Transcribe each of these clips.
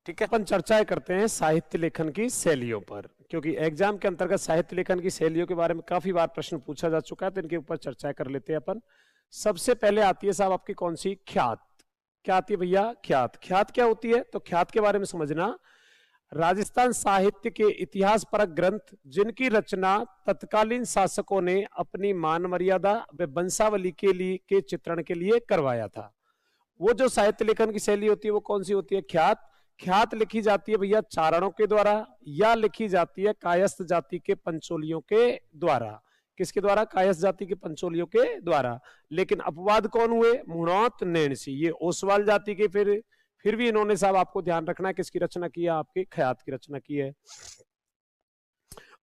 ठीक है। अपन चर्चाएं करते हैं साहित्य लेखन की शैलियों पर, क्योंकि एग्जाम के अंतर्गत साहित्य लेखन की शैलियों के बारे में काफी बार प्रश्न पूछा जा चुका है, तो इनके ऊपर चर्चा कर लेते हैं अपन। सबसे पहले आती है साहब आपकी कौन सी, ख्यात। क्या आती है भैया, ख्यात। ख्यात क्या होती है, तो ख्यात के बारे में समझना। राजस्थान साहित्य के इतिहास परक ग्रंथ जिनकी रचना तत्कालीन शासकों ने अपनी मान मर्यादा व वंशावली के लिए के चित्रण के लिए करवाया था। वो जो साहित्य लेखन की शैली होती है वो कौन सी होती है, ख्यात। ख्यात लिखी जाती है भैया चारणों के द्वारा, या लिखी जाती है कायस्थ जाति के पंचोलियों के द्वारा। किसके द्वारा, कायस्थ जाति के पंचोलियों के द्वारा। लेकिन अपवाद कौन हुए, मुणौत नैणसी, ये ओसवाल जाति के। फिर भी इन्होंने साहब आपको ध्यान रखना है किसकी रचना की है, आपके ख्यात की रचना की है।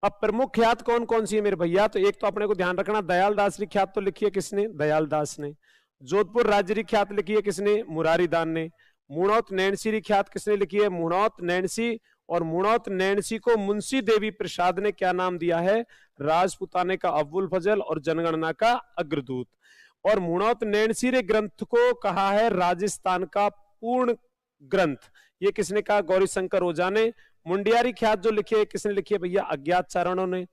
अब प्रमुख ख्यात कौन कौन सी है मेरे भैया, तो एक तो अपने को ध्यान रखना, दयाल दास की ख्यात तो लिखी है किसने, दयाल दास ने। जोधपुर राज्य की ख्यात लिखी है किसने, मुरारी दान ने। मुणौत नैणसी की ख्यात किसने लिखी है, मुणौत नैणसी। और मुणौत नैणसी को मुंशी देवी प्रसाद ने क्या नाम दिया है, राजपुताने का अव्वुल फजल और जनगणना का अग्रदूत। और मुणौत नैणसी रे ग्रंथ को कहा है राजस्थान का पूर्ण ग्रंथ, ये किसने कहा, गौरी शंकर ओझा ने। मुंडियारी ख्यात जो लिखी है किसने लिखी है भैया, अज्ञात चारणों ने।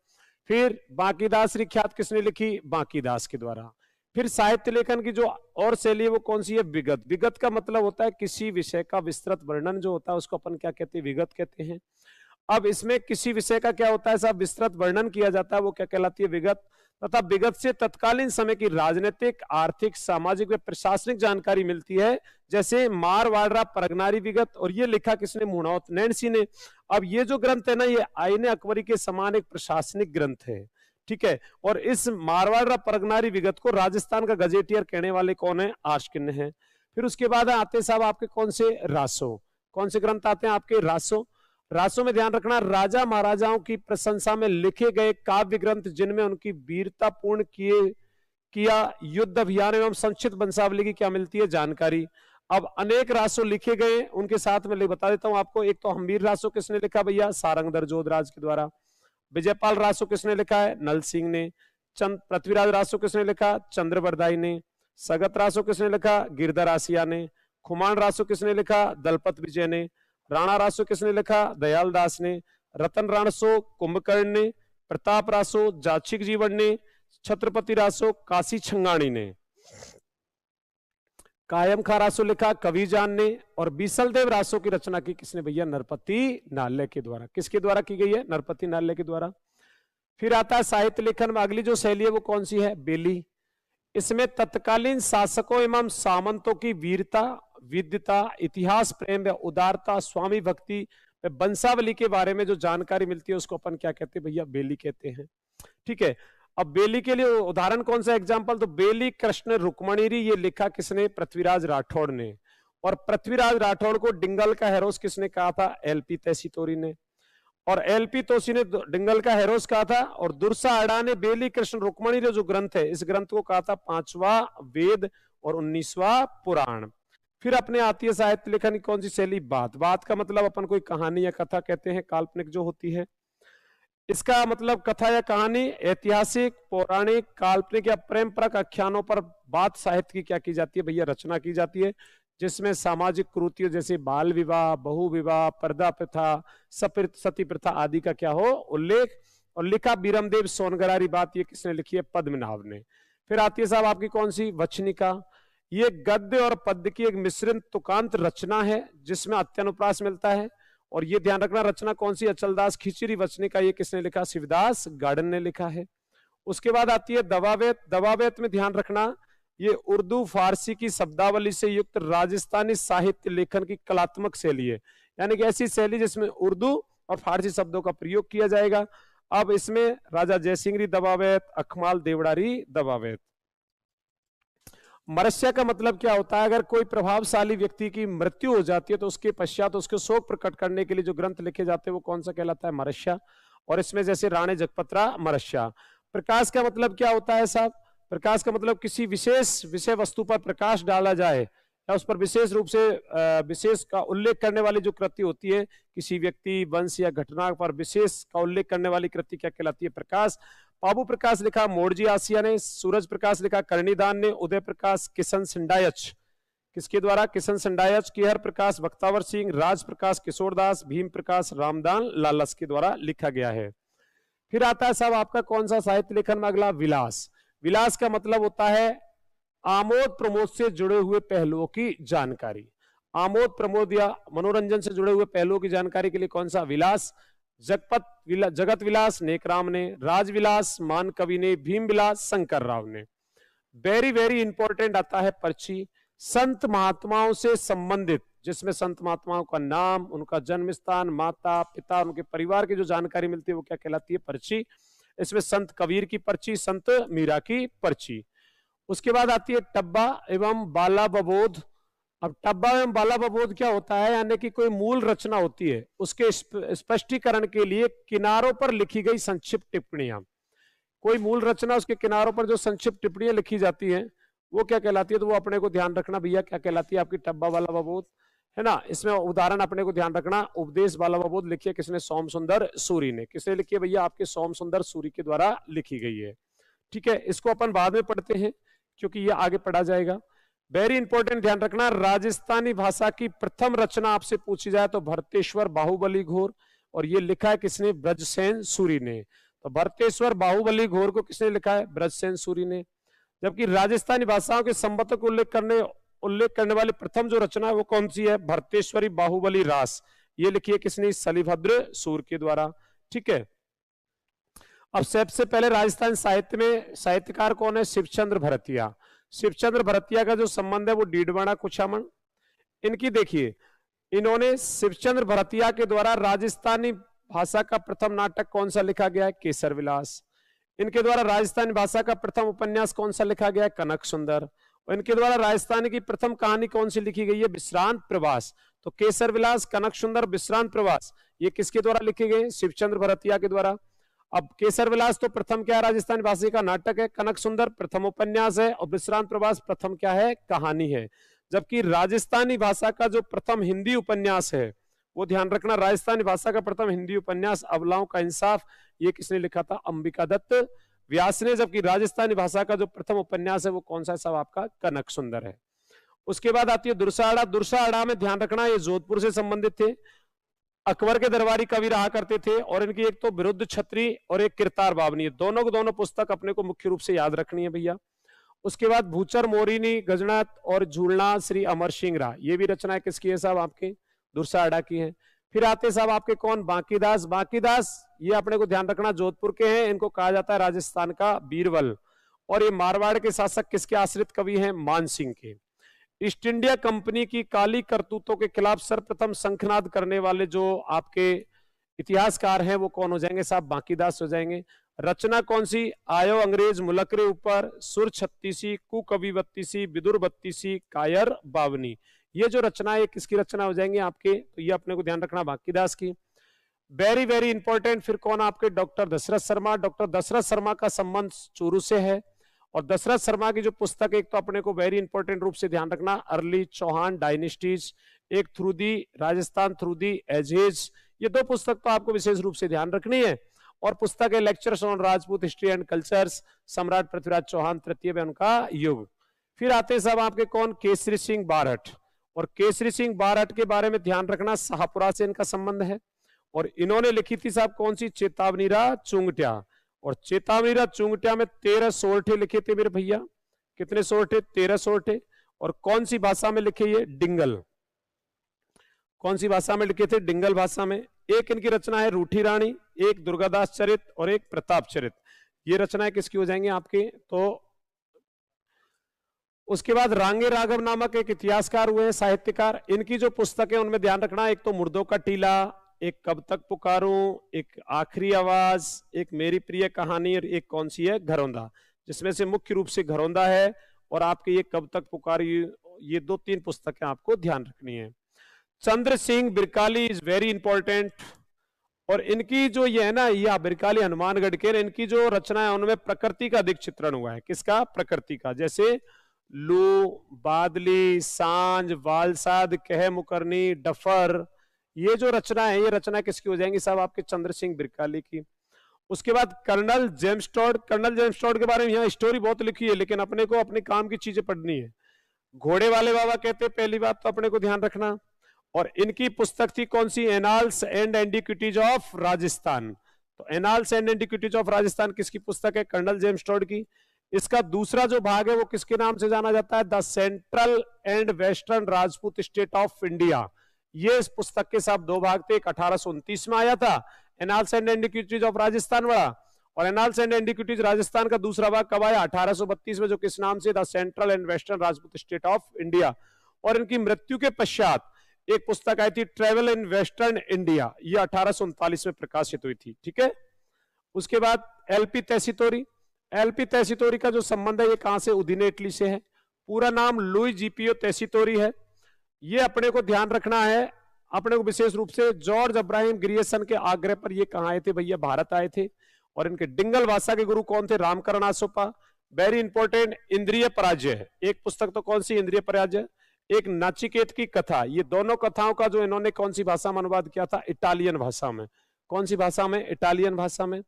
फिर बांकीदास री ख्यात किसने लिखी, बांकीदास के द्वारा। फिर साहित्य लेखन की जो और शैली है वो कौन सी है, विगत। विगत का मतलब होता है किसी विषय का विस्तृत वर्णन जो होता है उसको अपन क्या कहते हैं, विगत कहते हैं। अब इसमें किसी विषय का क्या होता है साहब, विस्तृत वर्णन किया जाता है, वो क्या कहलाती है, विगत। तथा विगत से तत्कालीन समय की राजनीतिक, आर्थिक, सामाजिक व प्रशासनिक जानकारी मिलती है, जैसे मारवाड़ा परगनारी विगत, और ये लिखा किसने, मुणौत नैणसी ने। अब ये जो ग्रंथ है ना, ये आईने अकबरी के समान एक प्रशासनिक ग्रंथ है, ठीक है। और इस मारवाड़ा परगनारी विगत को राजस्थान का गजेटियर कहने वाले कौन है, आशकिन है। फिर उसके बाद आते साहब आपके कौन से, रासो। कौन से ग्रंथ आते हैं आपके, रासो। रासो में ध्यान रखना, राजा महाराजाओं की प्रशंसा में लिखे गए काव्य ग्रंथ जिनमें उनकी वीरता पूर्ण किया युद्ध अभियान एवं संक्षिप्त वंशावली की क्या मिलती है, जानकारी। अब अनेक रासो लिखे गए, उनके साथ में बता देता हूं आपको। एक तो हम्बीर रासो किसने लिखा भैया, सारंगधर जोधराज के द्वारा। विजयपाल रासो किसने लिखा है, नल सिंह ने। पृथ्वीराज रासो किसने लिखा, चंद्रबरदाई ने। सगत रासो किसने लिखा, गिरधर आसिया ने। खुमान रासो किसने लिखा, दलपत विजय ने। राणा रासो किसने लिखा, दयाल दास ने। रतन रासो कुंभकर्ण ने। प्रताप रासो जाचिक जीवन ने। छत्रपति रासो काशी छंगाणी ने। कायम खा रासो लिखा कविजान ने। और बीसल देव रासो की रचना की किसने भैया, नरपति नाल्य के द्वारा। किसके द्वारा की गई है, नरपति नाल्य के द्वारा। फिर आता है साहित्य लेखन में अगली जो शैली है वो कौन सी है, बेली। इसमें तत्कालीन शासकों एवं सामंतों की वीरता, विद्यता, इतिहास प्रेम व उदारता, स्वामी भक्ति, वंशावली के बारे में जो जानकारी मिलती है उसको अपन क्या कहते हैं भैया, बेली कहते हैं, ठीक है। अब बेली के लिए उदाहरण कौन सा, एग्जांपल, तो बेली कृष्ण रुक्मणीरी, ये लिखा किसने, पृथ्वीराज राठौड़ ने। और पृथ्वीराज राठौड़ को डिंगल का हेरोस किसने कहा था, एलपी तैसीतोरी ने। और एलपी तोसी ने डिंगल का हेरोस कहा था। और दुर्सा अडा ने बेली कृष्ण रुक्मणी जो ग्रंथ है, इस ग्रंथ को कहा था 5वां वेद और 19वां पुराण। फिर अपने आती है साहित्य लेखन की कौन सी शैली, बात। बात का मतलब अपन कोई कहानी या कथा कहते हैं, काल्पनिक जो होती है। इसका मतलब कथा या कहानी, ऐतिहासिक, पौराणिक, काल्पनिक या परंपरागत आख्यानों पर बात साहित्य की क्या की जाती है भैया, रचना की जाती है, जिसमें सामाजिक कुरीतियों जैसे बाल विवाह, बहु विवाह, पर्दा प्रथा, सती प्रथा आदि का क्या हो, उल्लेख। और लिखा बीरमदेव सोनगरारी बात, ये किसने लिखी है, पद्मनाभ ने। फिर आती है साहब आपकी कौन सी, वचनिका। ये गद्य और पद्य की एक मिश्रित तुकांत रचना है जिसमें अत्यनुप्रास मिलता है। और ये ध्यान रखना, रचना कौन सी, अचलदास खिचड़ी वचनिका, ये किसने लिखा, शिवदास गार्डन ने लिखा है। उसके बाद आती है दवावेत। दवावेत में ध्यान रखना, ये उर्दू फारसी की शब्दावली से युक्त राजस्थानी साहित्य लेखन की कलात्मक शैली है, यानी कि ऐसी शैली जिसमें उर्दू और फारसी शब्दों का प्रयोग किया जाएगा। अब इसमें राजा जयसिंह री दवावेत, अखमाल देवड़ारी दवावेत। मरस्या का मतलब क्या होता है, अगर कोई प्रभावशाली व्यक्ति की मृत्यु हो जाती है तो उसके पश्चात उसके शोक प्रकट करने के लिए जो ग्रंथ लिखे जाते हैं वो कौन सा कहलाता है, मरस्या। और इसमें जैसे राणे जगपत्रा मरस्या। प्रकाश का मतलब क्या होता है साहब, प्रकाश का मतलब किसी विशेष विषय वस्तु पर प्रकाश डाला जाए या उस पर विशेष रूप से विशेष का उल्लेख करने वाली जो कृति होती है, किसी व्यक्ति, वंश या घटना पर विशेष का उल्लेख करने वाली कृति क्या कहलाती है, प्रकाश। बाबू प्रकाश लिखा मोड़जी आसिया ने। सूरज प्रकाश लिखा कर्णिदान ने। उदय प्रकाश किशन सिंडायच किसके द्वारा? किशन संडायच, केहर प्रकाश, बख्तावर सिंह, राज प्रकाश किशोरदास, भीम प्रकाश रामदान लालस के द्वारा लिखा गया है। फिर आता है साहब आपका कौन सा साहित्य लेखन में अगला? विलास। विलास का मतलब होता है आमोद प्रमोद से जुड़े हुए पहलुओं की जानकारी। आमोद प्रमोद या मनोरंजन से जुड़े हुए पहलुओं की जानकारी के लिए कौन सा? विलास। जगत विलास नेकराम ने, राज विलास मान कवि ने, भीम विलास शंकर राव ने। वेरी वेरी इंपॉर्टेंट आता है पर्ची। संत महात्माओं से संबंधित, जिसमें संत महात्माओं का नाम, उनका जन्म स्थान, माता पिता, उनके परिवार की जो जानकारी मिलती है वो क्या कहलाती है? पर्ची। इसमें संत कबीर की पर्ची, संत मीरा की पर्ची। उसके बाद आती है टब्बा एवं बाला बबोध। अब टब्बा एवं बाला बबोध क्या होता है? यानी कि कोई मूल रचना होती है, उसके स्पष्टीकरण के लिए किनारों पर लिखी गई संक्षिप्त टिप्पणियां। कोई मूल रचना, उसके किनारों पर जो संक्षिप्त टिप्पणियां लिखी जाती हैं वो क्या कहलाती है? तो वो अपने को ध्यान रखना भैया, क्या कहलाती है आपकी? टब्बा बाला बबोध, है ना। इसमें उदाहरण अपने को ध्यान रखना, उपदेश बाला बबोध लिखी है किसने? सोम सुंदर सूरी ने। किसने लिखी है भैया? आपके सोम सुंदर सूरी के द्वारा लिखी गई है। ठीक है, इसको अपन बाद में पढ़ते हैं क्योंकि ये आगे पढ़ा जाएगा। वेरी इंपॉर्टेंट, ध्यान रखना, राजस्थानी भाषा की प्रथम रचना आपसे पूछी जाए तो भरतेश्वर बाहुबली घोर, और ये लिखा है किसने? ब्रजसेन सूरी ने। तो भरतेश्वर बाहुबली घोर को किसने लिखा है? ब्रजसेन सूरी ने। जबकि राजस्थानी भाषाओं के संबंधों को उल्लेख करने वाली प्रथम जो रचना है वो कौन सी है? भरतेश्वरी बाहुबली रास। ये लिखी है किसने? शलिभद्र सूर के द्वारा। ठीक है, अब सबसे पहले राजस्थान साहित्य में साहित्यकार कौन है? शिवचंद्र भरतिया। शिवचंद्र भरतिया का जो संबंध है वो डीडवाना कुछामन। इनकी देखिए, इन्होंने शिवचंद्र भरतिया के द्वारा राजस्थानी भाषा का प्रथम नाटक कौन सा लिखा गया है? केसर विलास। इनके द्वारा राजस्थानी भाषा का प्रथम उपन्यास कौन सा लिखा गया है? कनक सुंदर। और इनके द्वारा राजस्थान की प्रथम कहानी कौन सी लिखी गई है? विश्रांत प्रवास। तो केसर विलास, कनक सुंदर, विश्रांत प्रवास, ये किसके द्वारा लिखे गए? शिवचंद्र भरतिया के द्वारा। अब केसर विलास तो प्रथम क्या है? राजस्थानी भाषा का नाटक है। कनक सुंदर प्रथम उपन्यास है, और विश्रांत प्रवास प्रथम क्या है? कहानी है। जबकि राजस्थानी भाषा का जो प्रथम हिंदी उपन्यास है, वो ध्यान रखना, राजस्थानी भाषा का प्रथम हिंदी उपन्यास अबलाओं का इंसाफ, ये किसने लिखा था? अंबिका दत्त व्यास ने। जबकि राजस्थानी भाषा का जो प्रथम उपन्यास है वो कौन सा है? सब आपका कनक सुंदर है। उसके बाद आती है दुर्साड़ा। दुर्साड़ा में ध्यान रखना, ये जोधपुर से संबंधित थे, अकबर के दरबारी कवि रहा करते थे, और इनकी एक तो विरुद्ध छत्री और एक किरतार बावनी, दोनों को दोनों पुस्तक अपने को मुख्य रूप से याद रखनी है भैया। उसके बाद भूचर मोरिनी गजनत और झूलना श्री अमर सिंह रा, ये भी रचना किसकी है साहब? आपके दुर्साड़ा की है। फिर आते साहब आपके कौन? बांकीदास। बांकीदास ये अपने को ध्यान रखना जोधपुर के हैं, इनको कहा जाता है राजस्थान का बीरबल। और ये मारवाड़ के शासक किसके आश्रित कवि हैं? मान सिंह के। ईस्ट इंडिया कंपनी की काली करतूतों के खिलाफ सर्वप्रथम शंखनाद करने वाले जो आपके इतिहासकार हैं वो कौन हो जाएंगे साहब? बांकीदास हो जाएंगे। रचना कौन सी? आयो अंग्रेज मुलक रे ऊपर, सुर छत्तीसी, कुकवि बत्तीसी, विदुर बत्तीसी, कायर बावनी, ये जो रचना है किसकी रचना हो जाएंगे आपके? तो ये अपने को ध्यान रखना बांकीदास की। वेरी वेरी इंपॉर्टेंट, फिर कौन आपके? डॉक्टर दशरथ शर्मा। डॉक्टर दशरथ शर्मा का संबंध चूरू से है, और दशरथ शर्मा की जो पुस्तक एक तो अपने को वेरी इंपॉर्टेंट रूप से ध्यान रखना, अर्ली चौहान डायनेस्टीज, एक through the Rajasthan through the edges, ये दो पुस्तक तो आपको विशेष रूप से ध्यान रखनी है। और पुस्तक है lectures on Rajput history and cultures, सम्राट पृथ्वीराज चौहान तृतीय में उनका युग। फिर आते हैं साहब आपके कौन? केसरी सिंह बारठ। और केसरी सिंह बारठ के बारे में ध्यान रखना, शाहपुरा से इनका संबंध है, और इन्होंने लिखी थी साहब कौन सी? चेतावनीरा चुंगट्या। और चेतावनीरा चुंगट्या में 13 सोरठे लिखे थे मेरे भैया। कितने सोरठे? 13 सोरठे। और कौन सी भाषा में लिखे? ये डिंगल। कौन सी भाषा में लिखे थे? डिंगल भाषा में। एक इनकी रचना है रूठी रानी, एक दुर्गादास चरित और एक प्रताप चरित, ये रचनाएं किसकी हो जाएंगी आपके? तो उसके बाद रांगे राघव नामक एक इतिहासकार हुए हैं, साहित्यकार, इनकी जो पुस्तक है उनमें ध्यान रखना, एक तो मुर्दों का टीला, एक कब तक पुकारूं, एक आखिरी आवाज, एक मेरी प्रिय कहानी, और एक कौन सी है? घरौंदा, जिसमें से मुख्य रूप से घरौंदा है, और आपके ये कब तक पुकारी, ये 2-3 पुस्तकें आपको ध्यान रखनी है। Chandra Singh बिरकाली is very important, और इनकी जो ये है ना, ये बिरकाली हनुमानगढ़ के, इनकी जो रचना है उनमें प्रकृति का अधिक चित्रण हुआ है। किसका? प्रकृति का। जैसे लू, बादली, सांझ, वालसाद, कह मुकरनी, डफर, ये जो रचना है ये रचना किसकी हो जाएंगी साहब? आपके चंद्र सिंह बिरकाली की। उसके बाद colonel James Tod. Colonel James Tod के बारे में यहाँ स्टोरी बहुत लिखी है, लेकिन अपने को अपने काम की चीजें पढ़नी है। घोड़े वाले बाबा कहते हैं, पहली बात तो अपने को ध्यान रखना। और इनकी पुस्तक थी कौन सी? Annals and antiquities of Rajasthan. तो annals and antiquities of Rajasthan किसकी पुस्तक है? कर्नल जेम्स टोड की। इसका दूसरा जो भाग है वो किसके नाम से जाना जाता है? The central and western Rajput state of India. ये इस पुस्तक के साथ दो भाग थे, एक 1829 में आया था annals and antiquities of Rajasthan वाला, और एनाल्स एंड एंटिक्विटीज राजस्थान का दूसरा भाग कब आया? 1832 में, जो किस नाम से? The central and western Rajput state of India. और इनकी मृत्यु के पश्चात एक पुस्तक आई थी ट्रेवल इन वेस्टर्न इंडिया, ये 1839 में प्रकाशित हुई थी। ठीक है। उसके बाद एलपी तैसीतोरी। एलपी तैसीतोरी का जो संबंध है ये कहां से? उदीने इटली से है। पूरा नाम लुई जीपीओ तैसीतोरी है। ये अपने को ध्यान रखना है, अपने को विशेष रूप से जॉर्ज अब्राहम ग्रियर्सन के आग्रह पर ये कहां आए थे भैया? भारत आए थे। और इनके डिंगल भाषा के गुरु कौन थे? रामकरण आसोपा। वेरी इंपॉर्टेंट, इंद्रिय पराजय है एक पुस्तक। तो कौन सी? इंद्रिय पराजय। एक नाचिकेत की कथा, ये दोनों कथाओं का जो इन्होंने कौन सी भाषा में अनुवाद किया था? इटालियन भाषा में। कौन सी भाषा में? इटालियन भाषा में।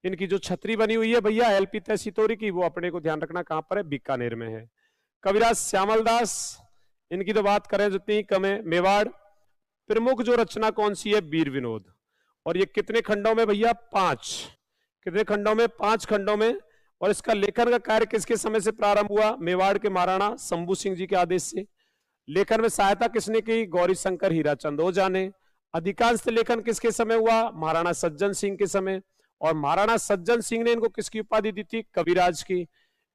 इनकी जो छतरी बनी हुई है भैया एलपी तैसीतोरी की, वो अपने को ध्यान रखना कहां पर है? बीकानेर में है। कविराज श्यामल दास, इनकी तो बात करें जितनी कम है। मेवाड़। प्रमुख जो रचना कौन सी है? वीर विनोद। और ये कितने खंडों में भैया? 5। कितने खंडों में? 5 खंडों में। और इसका लेखन का कार्य किसके समय से प्रारंभ हुआ? मेवाड़ के महाराणा शंभू सिंह जी के आदेश से। लेखन में सहायता किसने की? गौरी शंकर हीराचंद ओझा ने। अधिकांश लेखन किसके समय हुआ? महाराणा सज्जन सिंह के समय। और महाराणा सज्जन सिंह ने इनको किसकी उपाधि दी थी? कविराज की।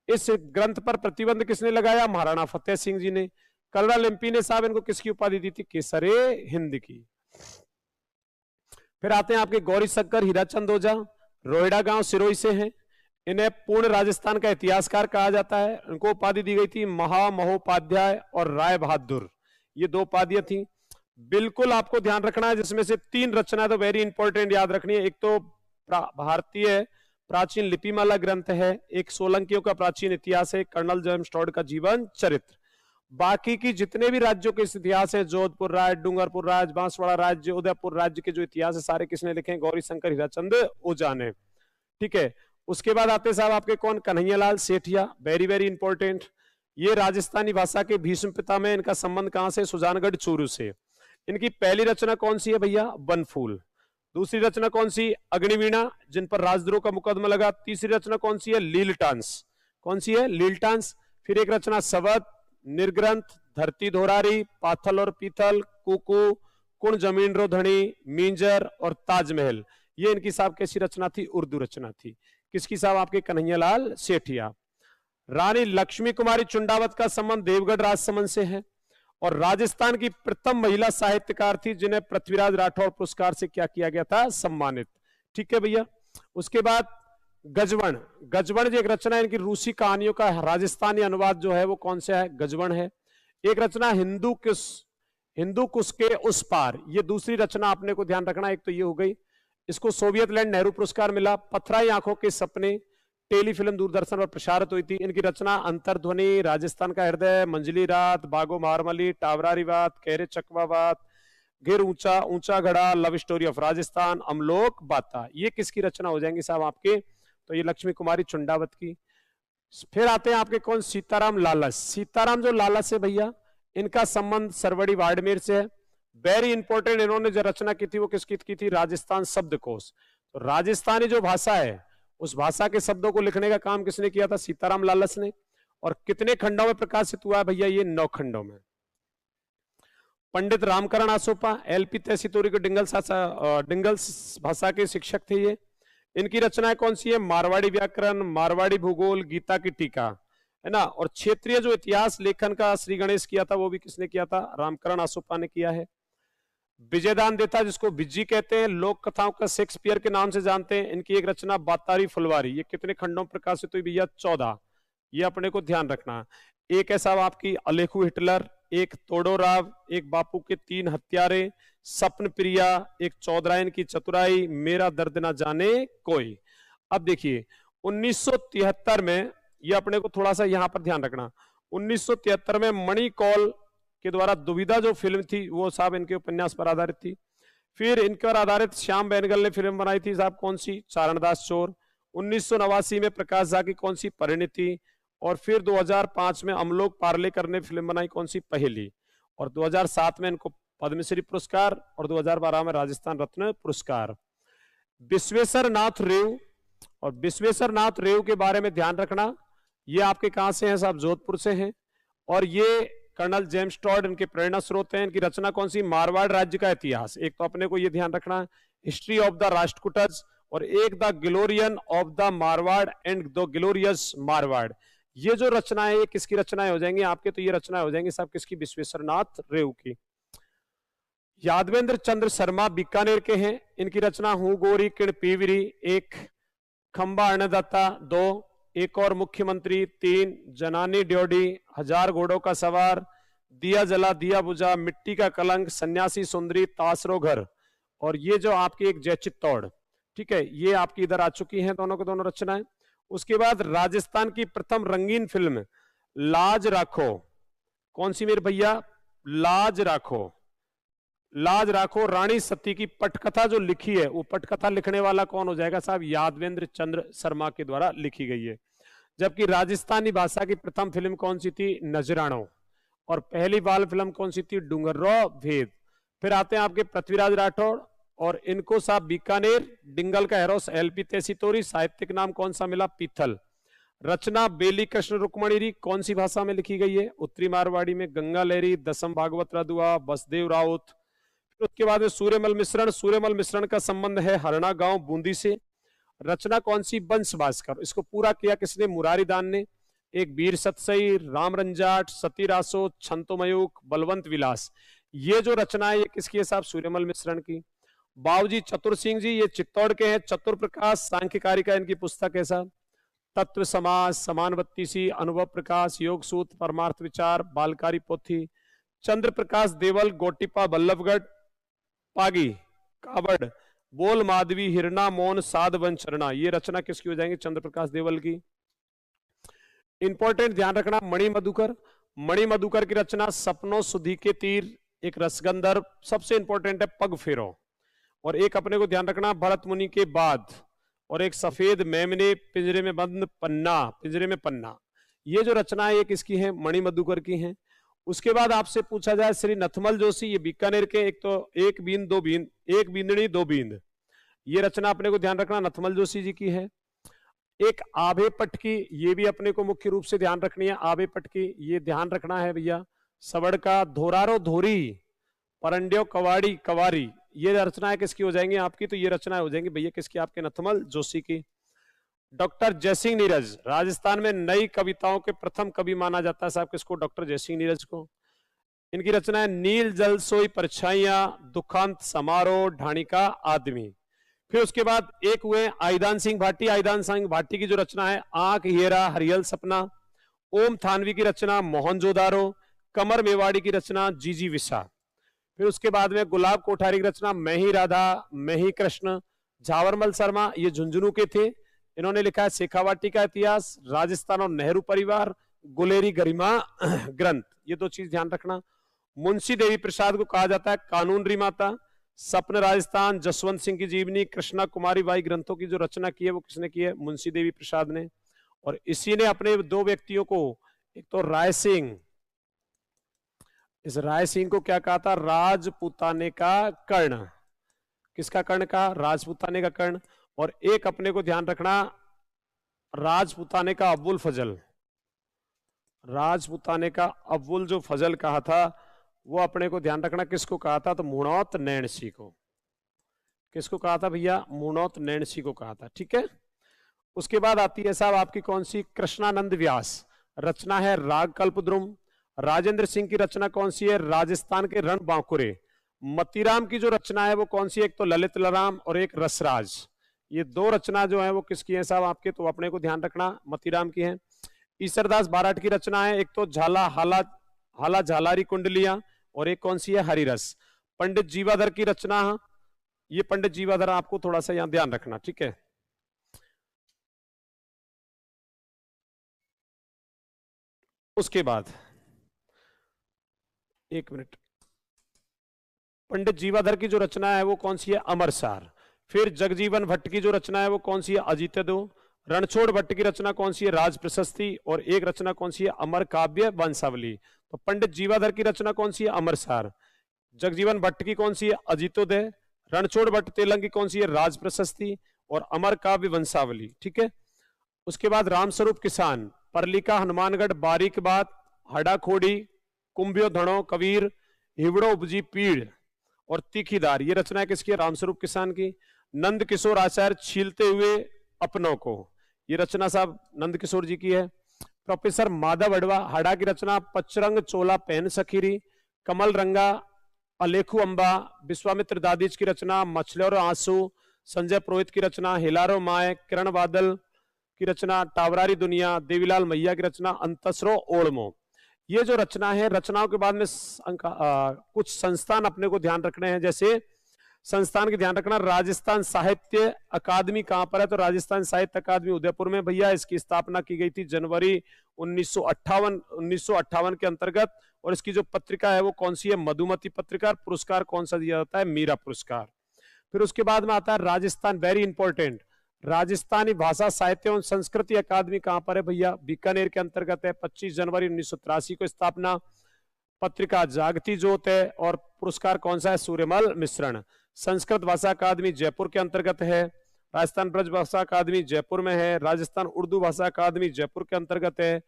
इस ग्रंथ पर प्रतिबंध किसने लगाया? महाराणा फतेह सिंह जी ने। कर्नल एमपी ने साहब इनको किसकी उपाधि दी थी? केसरे हिंद की। फिर आते हैं आपके गौरी शंकर हीराचंद ओझा, रोहिड़ा गांव सिरोही से हैं। इन्हें पूर्ण राजस्थान का इतिहासकार कहा जाता है। इनको उपाधि दी गई थी महामहोपाध्याय और राय बहादुर, ये 2 उपाधियां थी। बिल्कुल आपको ध्यान रखना है, जिसमें से 3 रचना तो वेरी इंपॉर्टेंट याद रखनी है। एक तो भारतीय प्राचीन लिपिमाला ग्रंथ है, एक सोलंकियों का प्राचीन इतिहास है, कर्नल जेम्स टोड का जीवन चरित्र। बाकी की जितने भी राज्यों के इतिहास है, जोधपुर राज्य, डूंगरपुर राज्य, बांसवाड़ा राज्य, उदयपुर राज्य के जो इतिहास है सारे किसने लिखे? गौरी शंकर हीराचंद ओझा ने। ठीक है। उसके बाद आते साहब आपके कौन? Kanhaiyalal Sethia, very very important. ये राजस्थानी भाषा के भीष्म पिता में, इनका संबंध कहां से? सुजानगढ़ चूरू से। इनकी पहली रचना कौन सी है भैया? बनफूल। दूसरी रचना कौन सी? अग्निवीणा, जिन पर राजद्रोह का मुकदमा लगा। तीसरी रचना कौन सी है? लीलटांस। कौन सी है? लीलटांस। फिर एक रचना सवत, निर्ग्रंथ, धरती धोरारी, पाथल और पीथल, कुकू, कुण जमीन रो धनी, मींजर और ताजमहल। ये इनकी साहब कैसी रचना थी? उर्दू रचना थी। किसकी साहब? आपके कन्हैयालाल सेठिया। रानी लक्ष्मी कुमारी चुंडावत का संबंध देवगढ़ राजसमंद से है। और राजस्थान की प्रथम महिला साहित्यकार थी जिन्हें पृथ्वीराज राठौर पुरस्कार से क्या किया गया था? सम्मानित। ठीक है भैया। उसके बाद गजवण। गजवण जो एक रचना है इनकी रूसी कहानियों का राजस्थानी अनुवाद जो है वो कौन सा है? गजवण है। एक रचना हिंदू कुश के उस पार, ये दूसरी रचना आपने को ध्यान रखना। एक तो ये हो गई, इसको सोवियत लैंड नेहरू पुरस्कार मिला। पथराई आंखों के सपने टेलीफिल्म दूरदर्शन पर प्रसारित हुई थी। इनकी रचना अंतर्ध्वनि, राजस्थान का हृदय, मंजली रात, बागो मारमली, टावरारी बात, कहरे चकवा बात, घेर ऊंचा, ऊंचा घड़ा, लव स्टोरी ऑफ राजस्थान, अमलोक बाता। ये किसकी रचना हो जाएंगी साहब आपके? तो ये लक्ष्मी कुमारी चुंडावत की। फिर आते हैं आपके कौन? सीताराम लालस। सीताराम जो लालस है भैया, इनका संबंध सरवड़ी बाड़मेर से है। वेरी इंपॉर्टेंट, इन्होंने जो रचना की थी वो किसकी की थी? राजस्थान शब्दकोश। तो राजस्थानी जो भाषा है उस भाषा के शब्दों को लिखने का काम किसने किया था? सीताराम लालस ने। और कितने खंडों में प्रकाशित हुआ है भैया? ये 9 खंडों में। पंडित रामकरण आसोपा, एलपी तैसीतोरी के डिंगल्स भाषा के शिक्षक थे ये। इनकी रचनाएं कौन सी है? मारवाड़ी व्याकरण, मारवाड़ी भूगोल, गीता की टीका, है ना। और क्षेत्रीय जो इतिहास लेखन का श्री गणेश किया था वो भी किसने किया था? रामकरण आसोपा ने किया है। विजयदान देता, जिसको विज्जी कहते हैं, लोक कथाओं का शेक्सपियर के नाम से जानते हैं। इनकी एक रचना बातारी फुलवारी, ये कितने खंडों में प्रकाशित हुई भैया? 14। ये अपने को ध्यान रखना। एक है साहब आपकी अलेखू हिटलर, एक तोड़ोराव, एक बापू के 3 हत्यारे, सपन प्रिया, एक चौधरायन की चतुराई, मेरा दर्द ना जाने कोई। अब देखिए 1973 में, ये अपने को थोड़ा सा यहां पर ध्यान रखना, 1973 में मणिकौल के द्वारा दुविधा जो फिल्म थी वो साहब इनके उपन्यास पर आधारित थी। फिर इनके पर आधारित श्याम बेनेगल ने फिल्म बनाई थी साहब, कौन सी? चारणदास चोर। 1989 में प्रकाश झा की कौन सी? परिणति। और फिर 2005 में अमलोक पार्लेकर ने फिल्म बनाई कौन सी, पहेली, और 2007 में इनको पद्मश्री पुरस्कार और 2012 में राजस्थान रत्न पुरस्कार। विश्वेश्वर नाथ रेव, और विश्वेश्वर नाथ रेव के बारे में ध्यान रखना, ये आपके कहां से हैं साहब, जोधपुर से हैं, और ये कर्नल जेम्स टॉड इनके प्रेरणा स्रोत हैं। इनकी रचना कौन सी, मारवाड़ राज्य का इतिहास। एक तो अपने को ये ध्यान रखना है, हिस्ट्री ऑफ द राष्ट्रकूटज, और एक the glories of the Marwar and the glorious Marwar. ये जो रचनाएं, ये किसकी रचनाएं हो जाएंगी आपके, तो ये रचनाएं हो जाएंगी साहब किसकी, विश्वेश्वर नाथ रेव की। यादवेंद्र चंद्र शर्मा बीकानेर के हैं, इनकी रचना हूं गोरी किण पीवरी, एक खंबा अन्नदाता, दो एक और मुख्यमंत्री, तीन जनानी ड्योडी, हजार घोड़ों का सवार, दिया जला दिया बुझा, मिट्टी का कलंक, सन्यासी सुंदरी, तासरो घर, और ये जो आपकी एक जय चित्तौड़, ठीक है, ये आपकी इधर आ चुकी हैं दोनों को दोनों रचनाएं। उसके बाद राजस्थान की प्रथम रंगीन फिल्म लाज राखो, कौन सी मेरे भैया, लाज राखो। लाज राखो रानी सती की पटकथा जो लिखी है, वो पटकथा लिखने वाला कौन हो जाएगा साहब, यादवेंद्र चंद्र शर्मा के द्वारा लिखी गई है। जबकि राजस्थानी भाषा की प्रथम फिल्म कौन सी थी, नजरानो, और पहली बाल फिल्म कौन सी थी, डूंगर्राव भेद। फिर आते हैं आपके पृथ्वीराज राठौड़, और इनको साहब बीकानेर, डिंगल का हेरोस एलपी तेसीतोरी, साहित्यिक नाम कौन सा मिला, पीथल। रचना बेली कृष्ण रुक्मणी, कौन सी भाषा में लिखी गई है, उत्तरी मारवाड़ी में, गंगा लहरी, दसम भागवत रदुआ, बसदेव राउत। उसके बाद में सूर्यमल मिश्रण, सूर्यमल मिश्रण का संबंध है हरना गांव बूंदी से। रचना कौन सी, वंश भास्कर, इसको पूरा किया किसने, मुरारी दान ने। एक वीर सतसई, राम रंजाट, सती रासो, छंतोमयूख, बलवंत विलास, ये जो रचना है ये किसकी है साहब, सूर्यमल मिश्रण की। बाबूजी चतुर सिंह जी, ये चित्तौड़ के हैं, चतुर प्रकाश सांख्यकारिका इनकी पुस्तक है साहब। तत्व समाज, समानवत्ती सी, अनुभव प्रकाश, योग सूत्र, परमार्थ विचार, बालकारी पोथी। चंद्र प्रकाश देवल, गोटिपा बल्लभगढ़, पागी, कावड़, बोल माधवी, हिरना मौन, साध वंचरना, ये रचना किसकी हो जाएंगी, चंद्र प्रकाश देवल की। इंपॉर्टेंट ध्यान रखना, मणि मधुकर, मणि मधुकर की रचना सपनों सुधी के तीर, एक रसगंधर, सबसे इंपॉर्टेंट है पग फेरो, और एक अपने को ध्यान रखना भरत मुनि के बाद, और एक सफेद मेमने पिंजरे में बंद पन्ना, पिंजरे में पन्ना। ये जो रचना है ये किसकी है, मणि मधुकर की है। उसके बाद आपसे पूछा जाए श्री नथमल जोशी, ये बीकानेर के, एक तो एक बींद दो बींद, एक बींदनी दो बींद, ये रचना अपने को ध्यान रखना नथमल जोशी जी की है। एक आभे पट की, ये भी अपने को मुख्य रूप से ध्यान रखनी है, आभे पट की, ये ध्यान रखना है भैया। सवड़ का धोरारो धोरी, परंड्यो कवाड़ी कवारी, ये रचनाएं किसकी हो जाएंगी आपकी, तो ये रचनाएं हो जाएंगी भैया किसकी, आपके नथमल जोशी की। डॉक्टर जयसिंह नीरज, राजस्थान में नई कविताओं के प्रथम कवि माना जाता है साहब किसको, डॉक्टर जयसिंह नीरज को। इनकी रचना है नील जल सोई परछाइयां, दुखांत समारोह, ढाणिका आदमी। फिर उसके बाद एक हुए आईदान सिंह भाटी, आईदान सिंह भाटी की जो रचना है आंख हीरा हरियल सपना। ओम थानवी की रचना मोहनजोदारो। कमर मेवाड़ी की रचना जीजी विसा। फिर उसके बाद में गुलाब कोठारी की रचना मैं ही राधा मैं ही कृष्ण। झावरमल शर्मा, ये झुंझुनू के थे, इन्होंने लिखा है शेखावाटी का इतिहास, राजस्थान और नेहरू परिवार, गुलेरी गरिमा ग्रंथ, ये दो चीज ध्यान रखना। मुंशी देवी प्रसाद को कहा जाता है कानून री माता। सपन राजस्थान, जसवंत सिंह की जीवनी, कृष्णा कुमारी बाई ग्रंथों की जो रचना की है वो किसने की है, मुंशी देवी प्रसाद ने। और इसी ने अपने दो व्यक्तियों को, एक तो राय सिंह, इस राय सिंह को क्या कहा था, राजपूताने का कर्ण। किसका कर्ण कहा, राजपूताने का कर्ण। और एक अपने को ध्यान रखना, राजपूताने का अब्बुल फजल, राजपूताने का अब्बुल जो फजल कहा था वो अपने को ध्यान रखना किसको कहा था, तो मुणौत नैणसी को। किसको कहा था भैया, मुणौत नैणसी को कहा था, ठीक है। उसके बाद आती है साहब आपकी कौन सी, कृष्णानंद व्यास, रचना है राग कल्पद्रुम। राजेंद्र सिंह की रचना कौन सी है, राजस्थान के रण बांकुरे। मतीराम की जो रचना है वो कौन सी है, एक तो ललित लराम और एक रसराज। ये दो रचना जो है वो किसकी है साहब आपके, तो अपने को ध्यान रखना मतीराम की है। ईसरदास बाराट की रचना है, एक तो झाला हाला झालारी कुंडलियां, और एक कौन सी है, हरिरस। पंडित जीवाधर की रचना, ये पंडित जीवाधर आपको थोड़ा सा यहां ध्यान रखना, ठीक है। उसके बाद एक मिनट, पंडित जीवाधर की जो रचना है वो कौन सी है, अमरसार। फिर जगजीवन भट्ट की जो रचना है वो कौन सी है, अजित दो। रणछोड़ भट्ट की रचना कौन सी है? राज प्रशस्ति। और एक रचना कौन सी है? अमर काव्य वंशावली। तो पंडित जीवाधर की रचना कौन सी है? अमरसार। जगजीवन भट्ट की कौन सी है? अजितोदय। रणछोड़ भट्ट तेलंग की कौन सी है? राज प्रशस्ति। और अमर काव्य वंशावली। ठीक है। उसके बाद रामस्वरूप किसान, परलिका, हनुमानगढ़, बारीक बात, हड़ा खोड़ी, कुंभियो धड़ो, कबीर, हिवड़ो उपजी पीड़ और तीखीदार, ये रचना किसकी है? रामस्वरूप किसान की। नंद किशोर आचार्य, छीलते हुए अपनों को, ये रचना साहब नंद किशोर जी की है। प्रोफेसर माधव अडवा, हड़ा की रचना पचरंग चोला पहन सखीरी, कमल रंगा, अलेखु अंबा, विश्वामित्र दादीज की रचना मछलोर आंसू, संजय पुरोहित की रचना हिलारो माए, किरण बादल की रचना टावरारी दुनिया, देवीलाल मैया की रचना अंतसरो ओड़मो। ये जो रचना है, रचनाओं के बाद में कुछ संस्थान अपने को ध्यान रखने हैं। जैसे संस्थान के ध्यान रखना, राजस्थान साहित्य अकादमी कहां पर है? तो राजस्थान साहित्य अकादमी उदयपुर में भैया। इसकी स्थापना की गई थी जनवरी 1958 के अंतर्गत। और इसकी जो पत्रिका है वो कौन सी है? मधुमती पत्रिका। पुरस्कार कौन सा दिया जाता है? मीरा पुरस्कार। फिर उसके बाद में आता है राजस्थान, वेरी इंपॉर्टेंट, राजस्थानी भाषा साहित्य एवं संस्कृति अकादमी कहां पर है भैया? बीकानेर के अंतर्गत है। 25 जनवरी 1983 को स्थापना। पत्रिका जागती ज्योत है। और पुरस्कार कौन सा है? सूर्यमल मिश्रण। संस्कृत भाषा अकादमी जयपुर के अंतर्गत है। राजस्थान ब्रज भाषा अकादमी जयपुर में है। राजस्थान उर्दू भाषा अकादमी जयपुर के अंतर्गत है।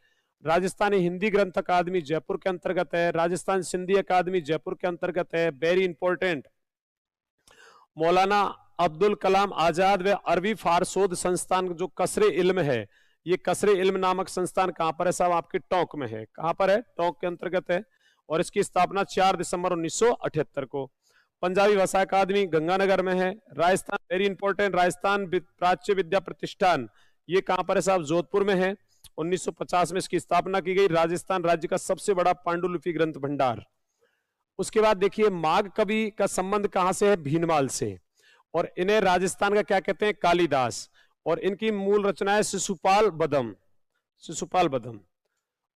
राजस्थानी हिंदी ग्रंथ अकादमी जयपुर के अंतर्गत है। राजस्थान सिंधी अकादमी जयपुर के अंतर्गत है। वेरी इंपॉर्टेंट, मौलाना अब्दुल कलाम आजाद व अरबी फारसोद संस्थान जो कसरे इल्म है, ये कसरे इल्म नामक संस्थान कहां पर है साहब? आपके टोंक में है। कहां पर है? टोंक के अंतर्गत है। और इसकी स्थापना 4 दिसंबर 1978 को। पंजाबी भाषा अकादमी गंगानगर में है। राजस्थान, वेरी इंपॉर्टेंट, राजस्थान प्राच्य विद्या प्रतिष्ठान, ये कहां पर है साहब? जोधपुर में है। 1950 में इसकी स्थापना की गई। राजस्थान राज्य का सबसे बड़ा पांडुलिपि ग्रंथ भंडार। उसके बाद देखिए, माघ कवि का संबंध कहां से है? भीनमाल से। और इन्हें राजस्थान का क्या कहते हैं? कालिदास। और इनकी मूल रचना है शिशुपाल बदम, शिशुपाल बदम।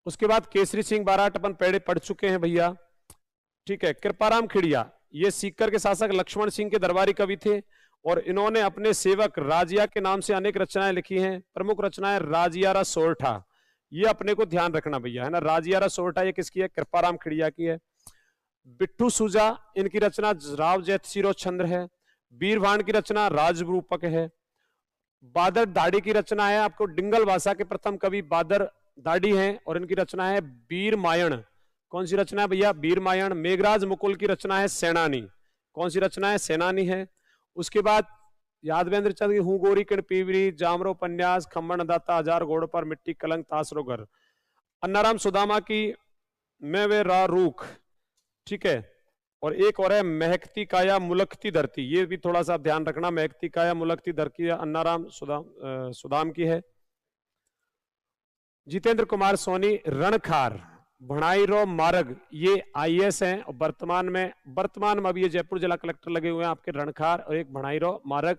उसके बाद केसरी सिंह बाराट अपन पढ़ चुके हैं भैया। ठीक है। कृपाराम खिड़िया, ये सीकर के शासक लक्ष्मण सिंह के दरबारी कवि थे। और इन्होंने अपने सेवक राजिया के नाम से अनेक रचनाएं लिखी हैं। प्रमुख रचनाएं राजियारा सोरठा, ये अपने को ध्यान रखना भैया, है ना। राजियारा सोरठा ये किसकी है? कृपाराम खिड़िया की है। बिट्टू सुजा, इनकी रचना राव जैतसिरो छंद्र है। वीरभान की रचना राजरूपक है। बादर दाढ़ी की रचना है आपको, डिंगल भाषा के प्रथम कवि बादर दाढ़ी हैं। और इनकी रचना है वीर मायण। कौन सी रचना है भैया? वीर मायण। मेघराज मुकुल की रचना है सेनानी। कौन सी रचना है? सेनानी है। उसके बाद यादवेंद्र चंद की हूं गोरी किण पीवरी, जामरो उपन्यास, खम्मण दाता, हजार घोड़ पर, मिट्टी कलंक, तासरो घर। अन्नाराम सुदामा की मैं वे रा रूख। ठीक है। और एक और है महकती काया मुलकती धरती, ये भी थोड़ा सा ध्यान रखना। महकती काया मुलकती धरती अन्नाराम सुदाम की है। जितेंद्र कुमार सोनी, रणखार, भणाईरो मार्ग, ये आईएएस हैं। और वर्तमान में अब ये जयपुर जिला कलेक्टर लगे हुए हैं आपके। रणखार और एक भणाईरो मार्ग।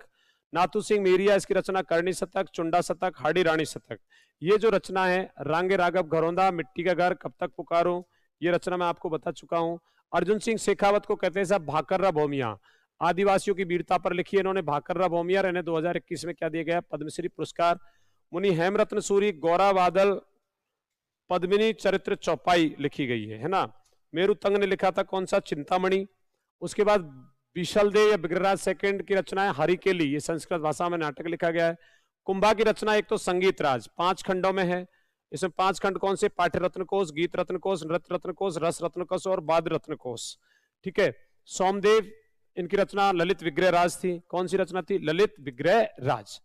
नाथू सिंह मेरिया, इसकी रचना करणी शतक, चुंडा शतक, हाड़ी रानी शतक। ये जो रचना है रांगे राघव घरौंदा, मिट्टी का घर, कब तक पुकारूं, ये रचना मैं आपको बता चुका हूं। अर्जुन सिंह शेखावत को कहते हैं साहब भाकर्रा भौमिया, आदिवासियों की वीरता पर लिखी है इन्होंने भाकर्रा भौमिया। इन्हें 2021 में क्या दिया गया? पद्मश्री पुरस्कार। मुनि हेमरत्न सूरी, गौरा बादल, पद्मिनी चरित्र चौपाई लिखी गई है ना। मेरू तंग ने लिखा था कौन सा? चिंतामणि। उसके बाद बिशलदेव या बिग्रराज सेकंड की रचना है हरिकेली, ये संस्कृत भाषा में नाटक लिखा गया है। कुंभा की रचना एक तो संगीत राज, 5 खंडों में है। इसमें 5 खंड कौन से? पाठ्य रत्न कोश, गीत रत्न कोश, नृत्य रत्न कोश, रस रत्न कोश और वाद्य रत्न कोश। ठीक है। सोमदेव, इनकी रचना ललित विग्रह राज थी। कौन सी रचना थी? ललित विग्रह राज।